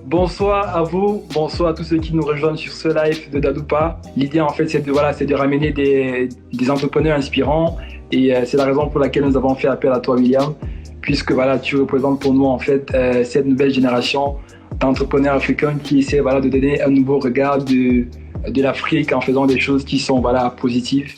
Bonsoir à vous, bonsoir à tous ceux qui nous rejoignent sur ce live de Dadoupa. L'idée en fait c'est de ramener des entrepreneurs inspirants et c'est la raison pour laquelle nous avons fait appel à toi William, puisque voilà, tu représentes pour nous en fait cette nouvelle génération d'entrepreneurs africains qui essaient voilà, de donner un nouveau regard de l'Afrique en faisant des choses qui sont voilà, positives.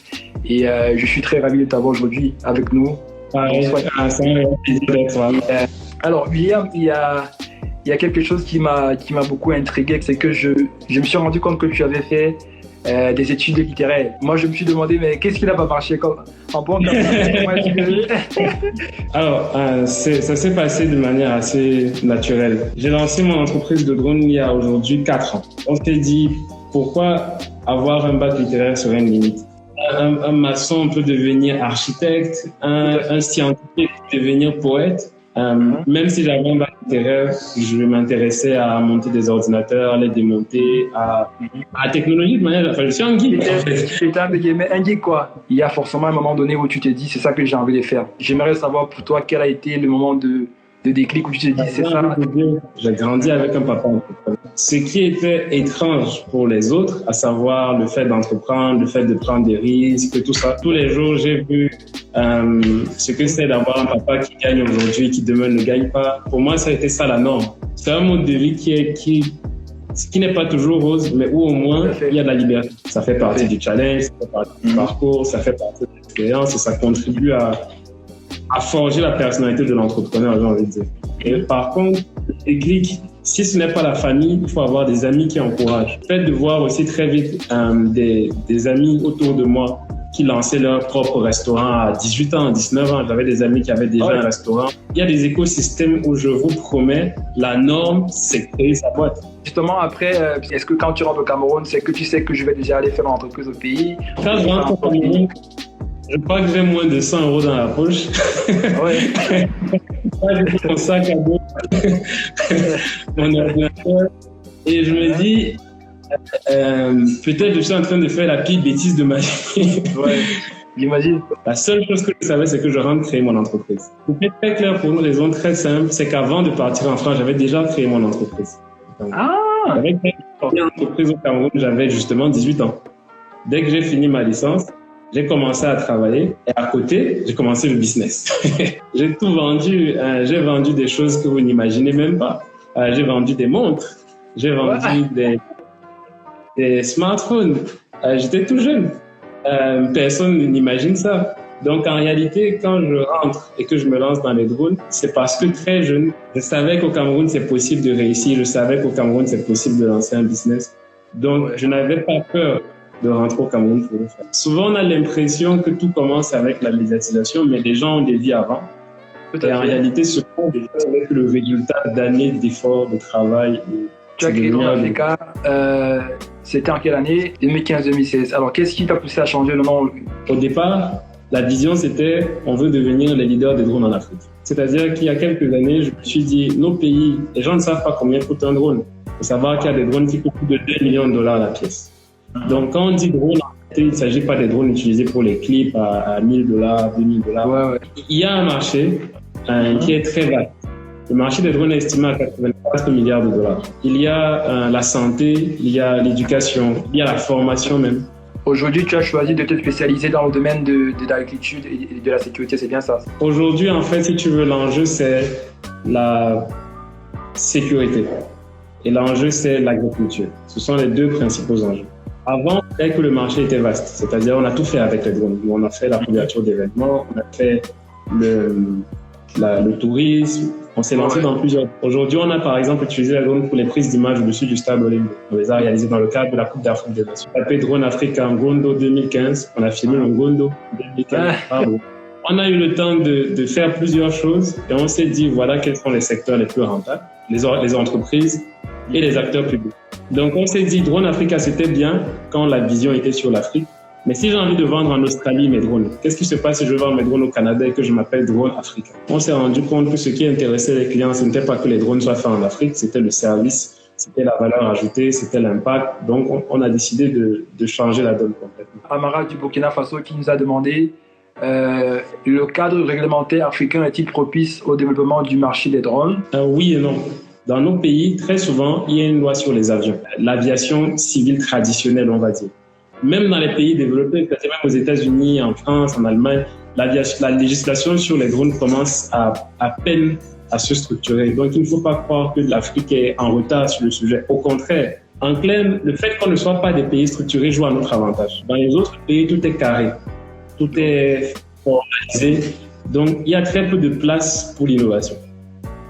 Et je suis très ravi de t'avoir aujourd'hui avec nous. C'est un plaisir d'être là. Alors William, il y a quelque chose qui m'a beaucoup intrigué, c'est que je me suis rendu compte que tu avais fait des études littéraires. Moi, je me suis demandé, mais qu'est-ce qui n'a pas marché en bon terme? Alors, ça s'est passé de manière assez naturelle. J'ai lancé mon entreprise de drone il y a aujourd'hui 4 ans. On s'est dit, pourquoi avoir un bac littéraire serait une limite? Un maçon peut devenir architecte, un scientifique peut devenir poète. Même si j'avais un bac littéraire, je m'intéressais à monter des ordinateurs, à les démonter, à la technologie de manière... Enfin, je suis un geek. Mais un geek quoi. Il y a forcément un moment donné où tu t'es dit, c'est ça que j'ai envie de faire. J'aimerais savoir pour toi, quel a été le moment de déclic où tu t'es dit, c'est ça. J'ai grandi avec un papa entrepreneur. Ce qui était étrange pour les autres, à savoir le fait d'entreprendre, le fait de prendre des risques, tout ça. Tous les jours, j'ai vu ce que c'est d'avoir un papa qui gagne aujourd'hui, qui demain ne gagne pas. Pour moi, ça a été ça la norme. C'est un mode de vie qui n'est pas toujours rose, mais où au moins il y a de la liberté. Ça fait partie du challenge, ça fait partie du parcours, ça fait partie de l'expérience et ça contribue à forger la personnalité de l'entrepreneur, j'ai envie de dire. Et par contre, le déclic, si ce n'est pas la famille, il faut avoir des amis qui encouragent. Le fait de voir aussi très vite des amis autour de moi qui lançaient leur propre restaurant à 18 ans, 19 ans. J'avais des amis qui avaient déjà un restaurant. Il y a des écosystèmes où je vous promets, la norme, c'est créer sa boîte. Justement, après, est-ce que quand tu rentres au Cameroun, c'est que tu sais que je vais déjà aller faire une entreprise au pays? Quand je rentre au Cameroun, je crois que j'ai moins de 100 € dans la poche. Ouais. J'ai mon sac à dos, mon ordinateur. Et je me dis, peut-être je suis en train de faire la pire bêtise de ma vie. Ouais, j'imagine. La seule chose que je savais, c'est que je rentre créer mon entreprise. C'était très clair pour une raison très simple, c'est qu'avant de partir en France, j'avais déjà créé mon entreprise. J'avais créé une entreprise au Cameroun, j'avais justement 18 ans. Dès que j'ai fini ma licence, j'ai commencé à travailler et à côté, j'ai commencé le business. J'ai tout vendu. J'ai vendu des choses que vous n'imaginez même pas. J'ai vendu des montres. J'ai vendu des smartphones. J'étais tout jeune. Personne n'imagine ça. Donc en réalité, quand je rentre et que je me lance dans les drones, c'est parce que très jeune, je savais qu'au Cameroun, c'est possible de réussir. Je savais qu'au Cameroun, c'est possible de lancer un business. Donc je n'avais pas peur de rentrer au Cameroun pour le faire. Souvent, on a l'impression que tout commence avec la médiatisation, mais les gens ont des vies avant. Et en réalité, ce sont des choses avec le résultat d'années d'efforts, de travail. Tu as créé Drone Africa, c'était en quelle année? 2015-2016. Alors, qu'est-ce qui t'a poussé à changer le nom? Au départ, la vision, c'était on veut devenir les leaders des drones en Afrique. C'est-à-dire qu'il y a quelques années, je me suis dit, nos pays, les gens ne savent pas combien coûte un drone. Il faut savoir qu'il y a des drones qui coûtent plus de 2 millions de dollars la pièce. Donc, quand on dit drone, il ne s'agit pas des drones utilisés pour les clips à 1000 $, 2000 $. Ouais. Il y a un marché qui est très vaste. Le marché des drones est estimé à 84 milliards de dollars. Il y a la santé, il y a l'éducation, il y a la formation même. Aujourd'hui, tu as choisi de te spécialiser dans le domaine de l'agriculture et de la sécurité, c'est bien ça? Aujourd'hui, en fait, si tu veux, l'enjeu, c'est la sécurité. Et l'enjeu, c'est l'agriculture. Ce sont les deux principaux enjeux. Avant, dès que le marché était vaste, c'est-à-dire on a tout fait avec les drones. On a fait la couverture d'événements, on a fait le tourisme, on s'est lancé dans plusieurs. Aujourd'hui, on a par exemple utilisé les drones pour les prises d'images au-dessus du stade olympique. On les a réalisées dans le cadre de la Coupe d'Afrique des Nations. On a fait Drone Africa en Gondo 2015, on a filmé en Gondo 2015. On a eu le temps de faire plusieurs choses et on s'est dit voilà quels sont les secteurs les plus rentables, les entreprises et les acteurs publics. Donc on s'est dit Drone Africa c'était bien quand la vision était sur l'Afrique, mais si j'ai envie de vendre en Australie mes drones, qu'est-ce qui se passe si je vends mes drones au Canada et que je m'appelle Drone Africa? On s'est rendu compte que ce qui intéressait les clients, ce n'était pas que les drones soient faits en Afrique, c'était le service, c'était la valeur ajoutée, c'était l'impact. Donc on a décidé de changer la donne complètement. Amara du Burkina Faso qui nous a demandé le cadre réglementaire africain est-il propice au développement du marché des drones? Oui et non. Dans nos pays, très souvent, il y a une loi sur les avions, l'aviation civile traditionnelle, on va dire. Même dans les pays développés, même aux États-Unis, en France, en Allemagne, la législation sur les drones commence à peine à se structurer. Donc, il ne faut pas croire que l'Afrique est en retard sur le sujet. Au contraire, en clair, le fait qu'on ne soit pas des pays structurés joue à notre avantage. Dans les autres pays, tout est carré, tout est formalisé. Donc, il y a très peu de place pour l'innovation.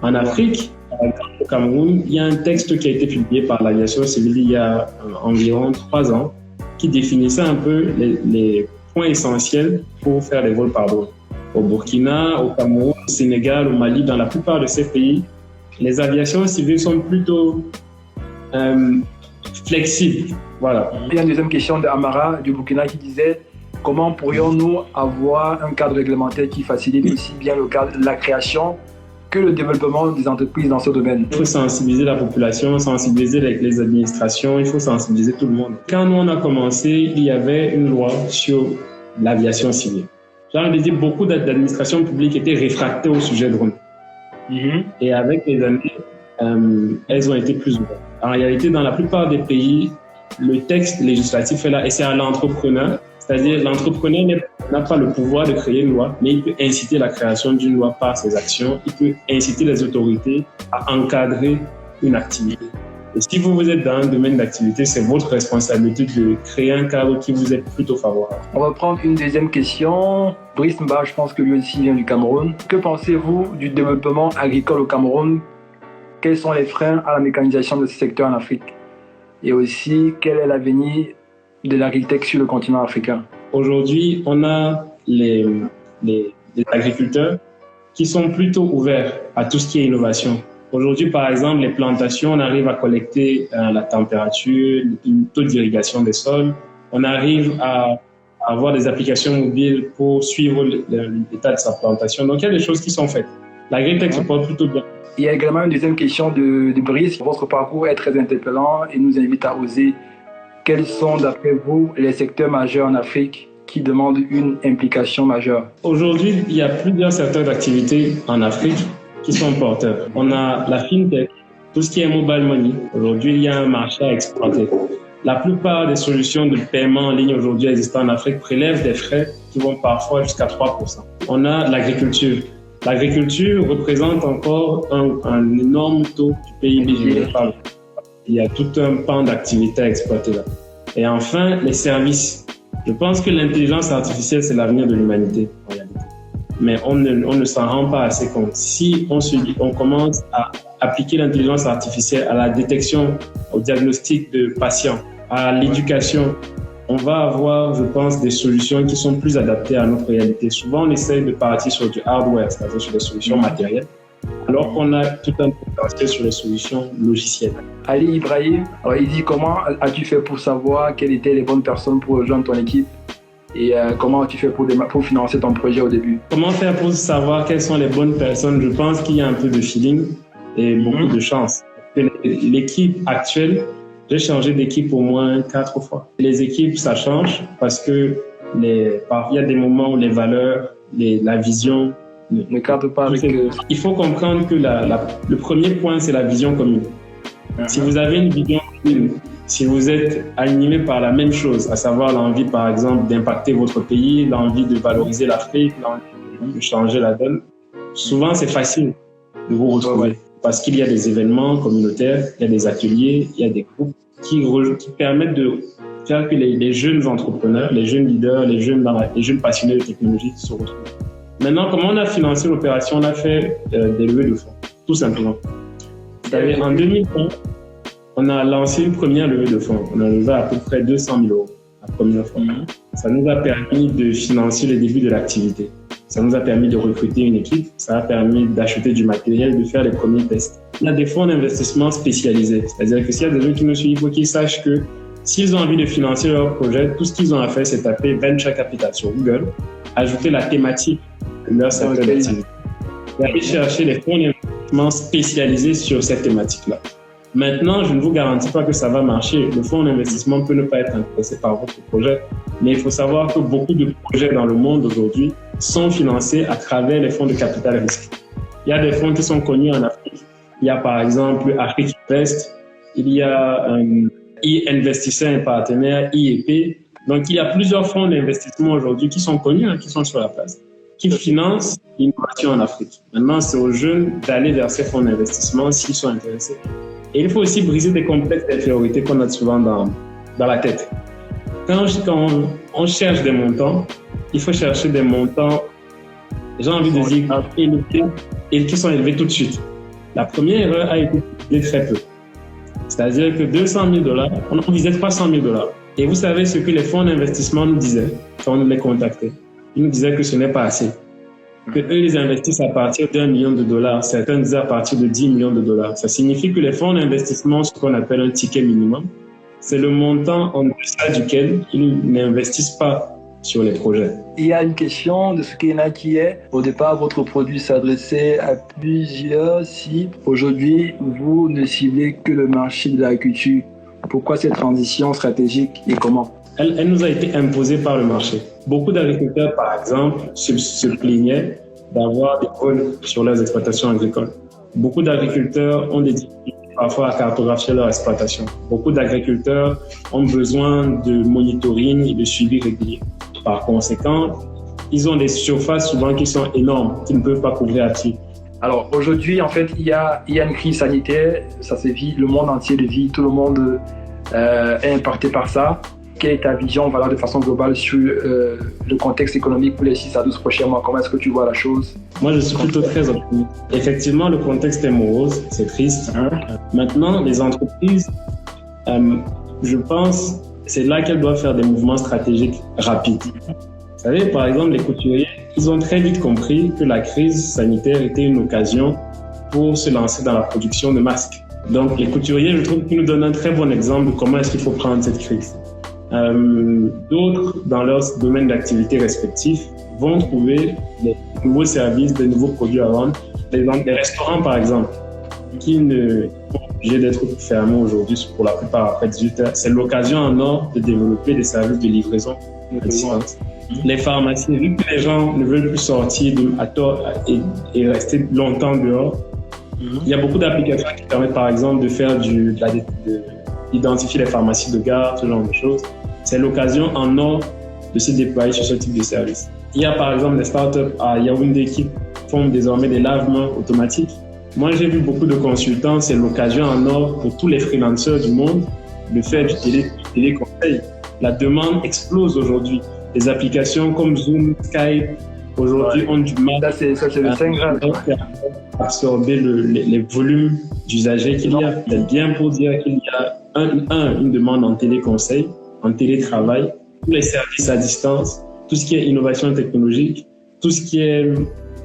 En Afrique, par exemple, au Cameroun, il y a un texte qui a été publié par l'aviation civile il y a environ 3 ans qui définissait un peu les points essentiels pour faire des vols par drone. Au Burkina, au Cameroun, au Sénégal, au Mali, dans la plupart de ces pays, les aviations civiles sont plutôt flexibles. Voilà. Il y a une deuxième question d'Amara du Burkina qui disait comment pourrions-nous avoir un cadre réglementaire qui facilite aussi bien la création que le développement des entreprises dans ce domaine? Il faut sensibiliser la population, sensibiliser les administrations, il faut sensibiliser tout le monde. Quand nous on a commencé, il y avait une loi sur l'aviation civile. J'ai envie de dire, beaucoup d'administrations publiques étaient réfractées au sujet drone. Et avec les années, elles ont été plus ouvertes. En réalité, dans la plupart des pays, le texte législatif est là et c'est à l'entrepreneur. C'est-à-dire, l'entrepreneur n'a pas le pouvoir de créer une loi, mais il peut inciter la création d'une loi par ses actions. Il peut inciter les autorités à encadrer une activité. Et si vous êtes dans un domaine d'activité, c'est votre responsabilité de créer un cadre qui vous est plutôt favorable. On va prendre une deuxième question. Brice Mba, je pense que lui aussi vient du Cameroun. Que pensez-vous du développement agricole au Cameroun? Quels sont les freins à la mécanisation de ce secteur en Afrique? Et aussi, quel est l'avenir de l'agritech sur le continent africain? Aujourd'hui, on a les agriculteurs qui sont plutôt ouverts à tout ce qui est innovation. Aujourd'hui, par exemple, les plantations, on arrive à collecter la température, le taux d'irrigation des sols. On arrive à avoir des applications mobiles pour suivre l'état de sa plantation. Donc, il y a des choses qui sont faites. L'agritech se porte plutôt bien. Il y a également une deuxième question de Brice. Votre parcours est très interpellant et nous invite à oser. Quels sont, d'après vous, les secteurs majeurs en Afrique qui demandent une implication majeure? Aujourd'hui, il y a plusieurs secteurs d'activité en Afrique qui sont porteurs. On a la fintech, tout ce qui est mobile money. Aujourd'hui, il y a un marché à exploiter. La plupart des solutions de paiement en ligne aujourd'hui existantes en Afrique prélèvent des frais qui vont parfois jusqu'à 3%. On a l'agriculture. L'agriculture représente encore un énorme taux du PIB général. Il y a tout un pan d'activités à exploiter là. Et enfin, les services. Je pense que l'intelligence artificielle, c'est l'avenir de l'humanité, en réalité. Mais on ne s'en rend pas assez compte. Si on commence à appliquer l'intelligence artificielle à la détection, au diagnostic de patients, à l'éducation, on va avoir, je pense, des solutions qui sont plus adaptées à notre réalité. Souvent, on essaye de partir sur du hardware, c'est-à-dire sur des solutions matérielles, alors qu'on a tout un potentiel sur les solutions logicielles. Ali Ibrahim, alors il dit comment as-tu fait pour savoir quelles étaient les bonnes personnes pour rejoindre ton équipe et comment as-tu fait pour financer ton projet au début? Comment faire pour savoir quelles sont les bonnes personnes? Je pense qu'il y a un peu de feeling et beaucoup de chance. L'équipe actuelle, j'ai changé d'équipe au moins 4 fois. Les équipes, ça change parce que il y a des moments où les valeurs, la vision ne cadre pas avec... Il faut comprendre que le premier point, c'est la vision commune. Si vous avez une vision commune, si vous êtes animé par la même chose, à savoir l'envie, par exemple, d'impacter votre pays, l'envie de valoriser l'Afrique, l'envie de changer la donne, souvent, c'est facile de vous retrouver. Parce qu'il y a des événements communautaires, il y a des ateliers, il y a des groupes qui permettent de faire que les jeunes entrepreneurs, les jeunes leaders, les jeunes passionnés de technologie se retrouvent. Maintenant, comment on a financé l'opération? On a fait des levées de fonds, tout simplement. C'est-à-dire, en 2020, on a lancé une première levée de fonds. On a levé à peu près 200 000 € la première fois. Ça nous a permis de financer le début de l'activité. Ça nous a permis de recruter une équipe. Ça a permis d'acheter du matériel, de faire les premiers tests. On a des fonds d'investissement spécialisés. C'est-à-dire que s'il y a des gens qui nous suivent, il faut qu'ils sachent que s'ils ont envie de financer leur projet, tout ce qu'ils ont à faire, c'est taper Venture Capital sur Google, ajouter la thématique de leur secteur d'activité et aller chercher les fonds d'investissement spécialisés sur cette thématique-là. Maintenant, je ne vous garantis pas que ça va marcher. Le fonds d'investissement peut ne pas être intéressé par votre projet, Mais il faut savoir que beaucoup de projets dans le monde aujourd'hui sont financés à travers les fonds de capital risque. Il y a des fonds qui sont connus en Afrique. Il y a par exemple Afrique Invest, il y a e-investisseur et partenaire, IEP. Donc il y a plusieurs fonds d'investissement aujourd'hui qui sont connus, qui sont sur la place, qui financent l'innovation en Afrique. Maintenant, c'est aux jeunes d'aller vers ces fonds d'investissement s'ils sont intéressés. Et il faut aussi briser des complexes d'infériorité qu'on a souvent dans la tête. Quand on cherche des montants, il faut chercher des montants, j'ai envie de dire, élevés et qui sont élevés tout de suite. La première erreur a été de très peu. C'est-à-dire que $200 000, on en visait $300 000. Et vous savez ce que les fonds d'investissement nous disaient quand on les contactait. Ils nous disaient que ce n'est pas assez. Que eux, ils investissent à partir $1 million. Certains disaient à partir de $10 millions. Ça signifie que les fonds d'investissement, ce qu'on appelle un ticket minimum, c'est le montant en deçà duquel ils n'investissent pas sur les projets. Il y a une question de ce qu'il y en a qui est, au départ, votre produit s'adressait à plusieurs cibles. Aujourd'hui, vous ne ciblez que le marché de l'agriculture. Pourquoi cette transition stratégique et comment? Elle nous a été imposée par le marché. Beaucoup d'agriculteurs, par exemple, se plaignaient d'avoir des vols sur leurs exploitations agricoles. Beaucoup d'agriculteurs ont des difficultés parfois à cartographier leur exploitation. Beaucoup d'agriculteurs ont besoin de monitoring et de suivi régulier. Par conséquent, ils ont des surfaces souvent qui sont énormes, qu'ils ne peuvent pas couvrir à pied. Alors aujourd'hui, en fait, il y a une crise sanitaire, ça se vit, le monde entier le vit, tout le monde est impacté par ça. Quelle est ta vision de façon globale sur le contexte économique pour les 6 à 12 prochains mois? Comment est-ce que tu vois la chose? Moi, je suis plutôt très optimiste. Effectivement, le contexte est morose, c'est triste. Maintenant, les entreprises, je pense, c'est là qu'elles doivent faire des mouvements stratégiques rapides. Vous savez, par exemple, les couturiers, ils ont très vite compris que la crise sanitaire était une occasion pour se lancer dans la production de masques. Donc, les couturiers, je trouve qu'ils nous donnent un très bon exemple de comment est-ce qu'il faut prendre cette crise. D'autres, dans leurs domaines d'activité respectifs, vont trouver des nouveaux services, des nouveaux produits à vendre. Les restaurants, par exemple, qui ne sont obligés d'être fermés aujourd'hui pour la plupart après 18 heures, c'est l'occasion en or de développer des services de livraison à distance. Les pharmacies, vu que les gens ne veulent plus sortir à tort et rester longtemps dehors, il y a beaucoup d'applications qui permettent par exemple de faire d'identifier les pharmacies de garde, ce genre de choses. C'est l'occasion en or de se déployer sur ce type de service. Il y a par exemple des startups à Yaoundé qui font désormais des lavements automatiques. Moi, j'ai vu beaucoup de consultants, c'est l'occasion en or pour tous les freelancers du monde de faire du téléconseil. La demande explose aujourd'hui. Les applications comme Zoom, Skype, aujourd'hui ont du mal à absorber les volumes d'usagers qu'il y a. C'est bien pour dire qu'il y a une demande en téléconseil, en télétravail, tous les services à distance, tout ce qui est innovation technologique, tout ce qui est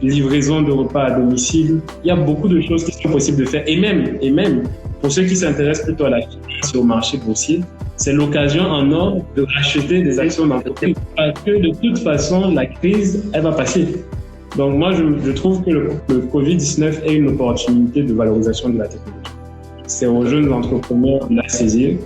livraison de repas à domicile. Il y a beaucoup de choses qui sont possibles de faire. Et même pour ceux qui s'intéressent plutôt à la finance et au marché boursier, c'est l'occasion en or de racheter des actions d'entreprise. Parce que de toute façon, la crise, elle va passer. Donc moi, je trouve que le Covid-19 est une opportunité de valorisation de la technologie. C'est aux jeunes entrepreneurs de la saisir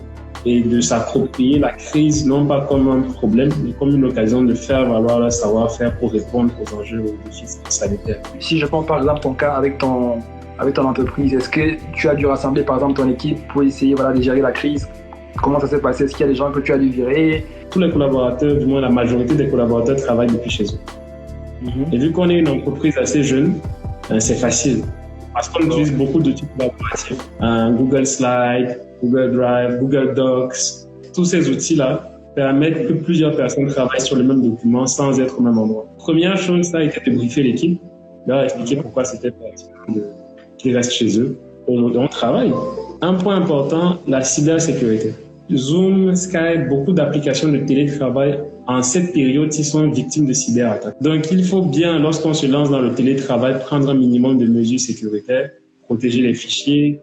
et de s'approprier la crise, non pas comme un problème, mais comme une occasion de faire valoir leur savoir-faire pour répondre aux enjeux, aux défis sanitaires. Si je prends par exemple ton cas avec ton entreprise, est-ce que tu as dû rassembler par exemple ton équipe pour essayer de gérer la crise? Comment ça s'est passé? Est-ce qu'il y a des gens que tu as dû virer? Tous les collaborateurs, du moins la majorité des collaborateurs travaillent depuis chez eux. Et vu qu'on est une entreprise assez jeune, c'est facile. Parce qu'on utilise beaucoup d'outils collaboratifs. Google Slide, Google Drive, Google Docs. Tous ces outils-là permettent que plusieurs personnes travaillent sur le même document sans être au même endroit. Première chose, ça a été de briefer l'équipe, leur expliquer pourquoi c'était possible qu'ils restent chez eux. On travaille. Un point important, la cybersécurité. Zoom, Skype, beaucoup d'applications de télétravail, en cette période, ils sont victimes de cyberattaques. Donc, il faut bien, lorsqu'on se lance dans le télétravail, prendre un minimum de mesures sécuritaires, protéger les fichiers,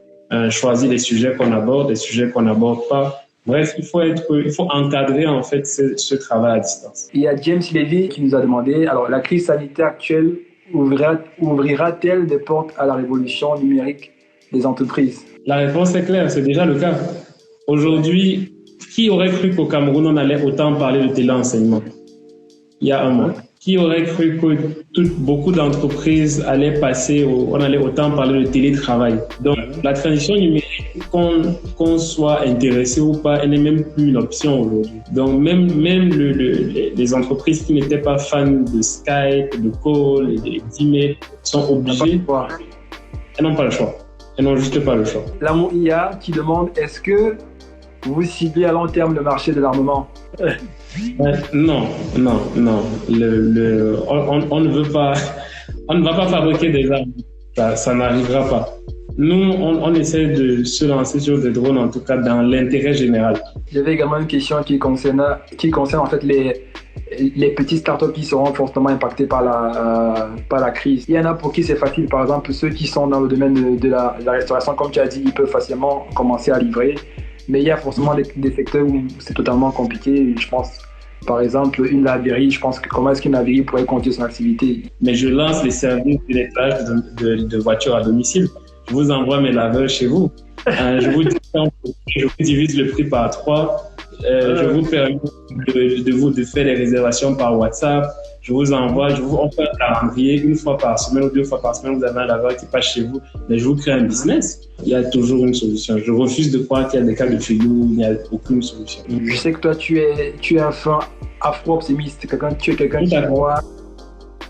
choisir les sujets qu'on aborde, les sujets qu'on n'aborde pas. Bref, il faut encadrer en fait ce travail à distance. Il y a James Levy qui nous a demandé, alors la crise sanitaire actuelle ouvrira-t-elle des portes à la révolution numérique des entreprises? La réponse est claire, c'est déjà le cas. Aujourd'hui, Qui aurait cru qu'au Cameroun, on allait autant parler de téléenseignement il y a un mois? Qui aurait cru que beaucoup d'entreprises allaient on allait autant parler de télétravail? Donc, la transition numérique, qu'on soit intéressé ou pas, elle n'est même plus une option aujourd'hui. Donc, même les entreprises qui n'étaient pas fans de Skype, de call, d'email, sont obligées. Elles n'ont pas le choix. Elles n'ont juste pas le choix. L'amour IA qui demande, est-ce que vous ciblez à long terme le marché de l'armement? Non. On ne veut pas, on ne va pas fabriquer des armes. Ça n'arrivera pas. Nous, on essaie de se lancer sur des drones, en tout cas dans l'intérêt général. J'avais également une question qui concerne en fait les petites startups qui seront fortement impactées par la crise. Il y en a pour qui c'est facile, par exemple ceux qui sont dans le domaine de la restauration, comme tu as dit, ils peuvent facilement commencer à livrer. Mais il y a forcément des secteurs où c'est totalement compliqué. Je pense, par exemple, une laverie. Je pense que comment est-ce qu'une laverie pourrait continuer son activité? Mais je lance les services de nettoyage de voitures à domicile. Je vous envoie mes laveurs chez vous. Je vous divise le prix par 3. Je vous permets de faire les réservations par WhatsApp. Je vous envoie, on fait un calendrier 1 fois par semaine ou 2 fois par semaine. Vous avez un laveur qui passe chez vous. Mais je vous crée un business. Il y a toujours une solution. Je refuse de croire qu'il y a des cas de figure où il n'y a aucune solution. Je sais que toi, tu es un fan afro-optimiste. Tu es quelqu'un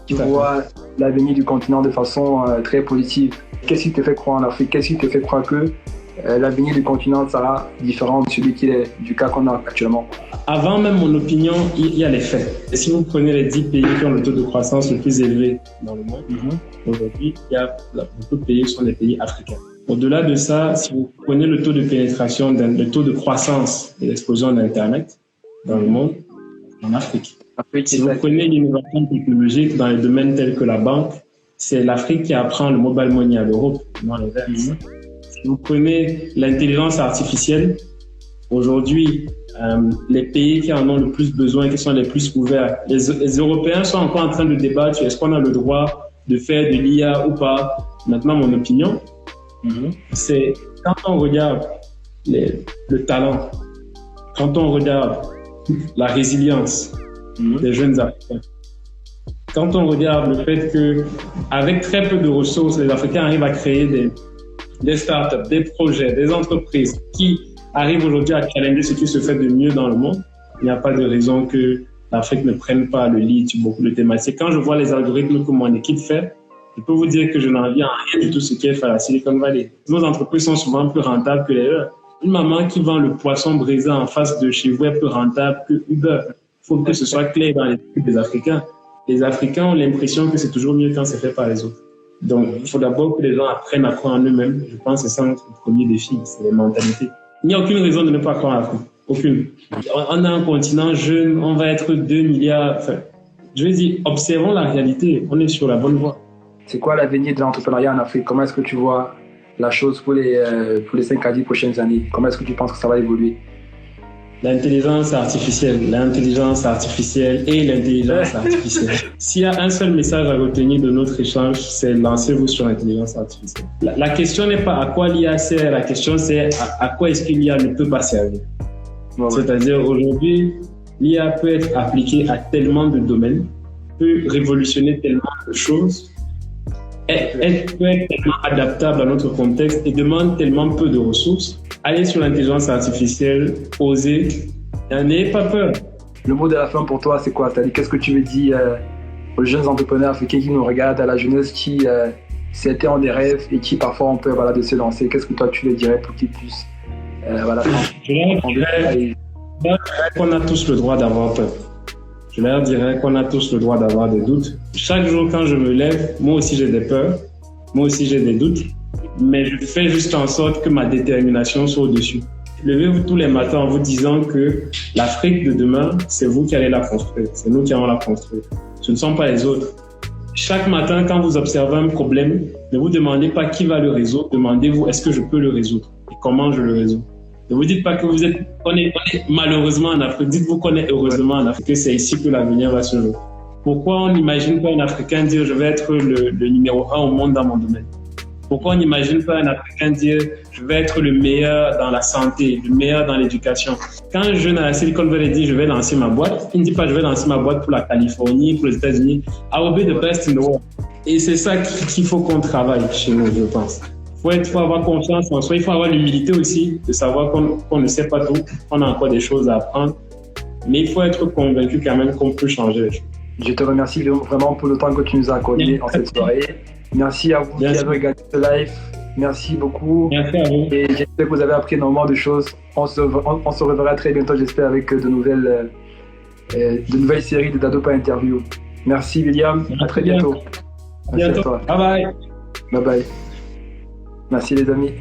qui voit l'avenir du continent de façon très positive. Qu'est-ce qui te fait croire en Afrique? Qu'est-ce qui te fait croire que l'avenir du continent sera différent de celui du cas qu'on a actuellement? Avant même mon opinion, il y a les faits. Et si vous prenez les 10 pays qui ont le taux de croissance le plus élevé dans le monde, aujourd'hui, il y a beaucoup de pays qui sont des pays africains. Au-delà de ça, si vous prenez le taux de pénétration, le taux de croissance et l'explosion d'Internet dans le monde, en Afrique. Si vous prenez l'innovation technologique dans les domaines tels que la banque, c'est l'Afrique qui apprend le mobile money à l'Europe, non l'inverse. Si vous prenez l'intelligence artificielle, aujourd'hui, les pays qui en ont le plus besoin, qui sont les plus ouverts, les Européens sont encore en train de débattre, est-ce qu'on a le droit de faire de l'IA ou pas? Maintenant, mon opinion, c'est quand on regarde le talent, quand on regarde la résilience des jeunes Africains, quand on regarde le fait qu'avec très peu de ressources, les Africains arrivent à créer des startups, des projets, des entreprises qui arrivent aujourd'hui à challenger ce qui se fait de mieux dans le monde, il n'y a pas de raison que l'Afrique ne prenne pas le lead sur beaucoup de thématiques. Quand je vois les algorithmes que mon équipe fait, je peux vous dire que je n'en viens à rien du tout ce qui est fait à la Silicon Valley. Nos entreprises sont souvent plus rentables que les leurs. Une maman qui vend le poisson brisé en face de chez vous est plus rentable que Uber. Il faut que ce soit clair dans l'esprit des Africains. Les Africains ont l'impression que c'est toujours mieux quand c'est fait par les autres. Donc, il faut d'abord que les gens apprennent à croire en eux-mêmes. Je pense que c'est ça notre premier défi, c'est les mentalités. Il n'y a aucune raison de ne pas croire en Afrique. Aucune. On a un continent jeune, on va être 2 milliards. Enfin, je veux dire, observons la réalité. On est sur la bonne voie. C'est quoi l'avenir de l'entrepreneuriat en Afrique? Comment est-ce que tu vois la chose pour les 5 à 10 prochaines années? Comment est-ce que tu penses que ça va évoluer? L'intelligence artificielle et l'intelligence artificielle. S'il y a un seul message à retenir de notre échange, c'est lancez-vous sur l'intelligence artificielle. La question n'est pas à quoi l'IA sert, la question c'est à quoi est-ce que l'IA ne peut pas servir. C'est-à-dire aujourd'hui, l'IA peut être appliquée à tellement de domaines, peut révolutionner tellement de choses, elle peut être tellement adaptable à notre contexte et demande tellement peu de ressources. Allez sur l'intelligence artificielle, osez, n'ayez pas peur. Le mot de la fin pour toi, c'est quoi? C'est-à-dire, qu'est-ce que tu veux dire aux jeunes entrepreneurs africains qui nous regardent, à la jeunesse qui c'était en des rêves et qui parfois ont peur de se lancer? Qu'est-ce que toi tu leur dirais pour qu'ils puissent Je leur dirais qu'on a tous le droit d'avoir peur. Je leur dirais qu'on a tous le droit d'avoir des doutes. Chaque jour quand je me lève, moi aussi j'ai des peurs, moi aussi j'ai des doutes. Mais je fais juste en sorte que ma détermination soit au-dessus. Levez-vous tous les matins en vous disant que l'Afrique de demain, c'est vous qui allez la construire. C'est nous qui allons la construire. Ce ne sont pas les autres. Chaque matin, quand vous observez un problème, ne vous demandez pas qui va le résoudre. Demandez-vous, est-ce que je peux le résoudre? Et comment je le résous? Ne vous dites pas que on est malheureusement en Afrique. Dites-vous qu'on est heureusement en Afrique, que c'est ici que l'avenir va se jouer. Pourquoi on n'imagine pas un Africain dire, je vais être le numéro 1 au monde dans mon domaine? Pourquoi on n'imagine pas un Africain dire je vais être le meilleur dans la santé, le meilleur dans l'éducation? Quand un jeune à la Silicon Valley dit je vais lancer ma boîte, il ne dit pas je vais lancer ma boîte pour la Californie, pour les États-Unis. I will be the best in the world. Et c'est ça qu'il faut qu'on travaille chez nous, je pense. Il faut avoir confiance en soi, il faut avoir l'humilité aussi de savoir qu'on ne sait pas tout, qu'on a encore des choses à apprendre. Mais il faut être convaincu quand même qu'on peut changer les choses. Je te remercie vraiment pour le temps que tu nous as accordé en cette soirée. Merci à vous qui avez regardé ce live. Merci beaucoup. Merci à vous. Et j'espère que vous avez appris énormément de choses. On se reverra très bientôt, j'espère, avec de nouvelles séries de Dadopa Interview. Merci William. À très bientôt. Bye bye. Bye bye. Merci les amis.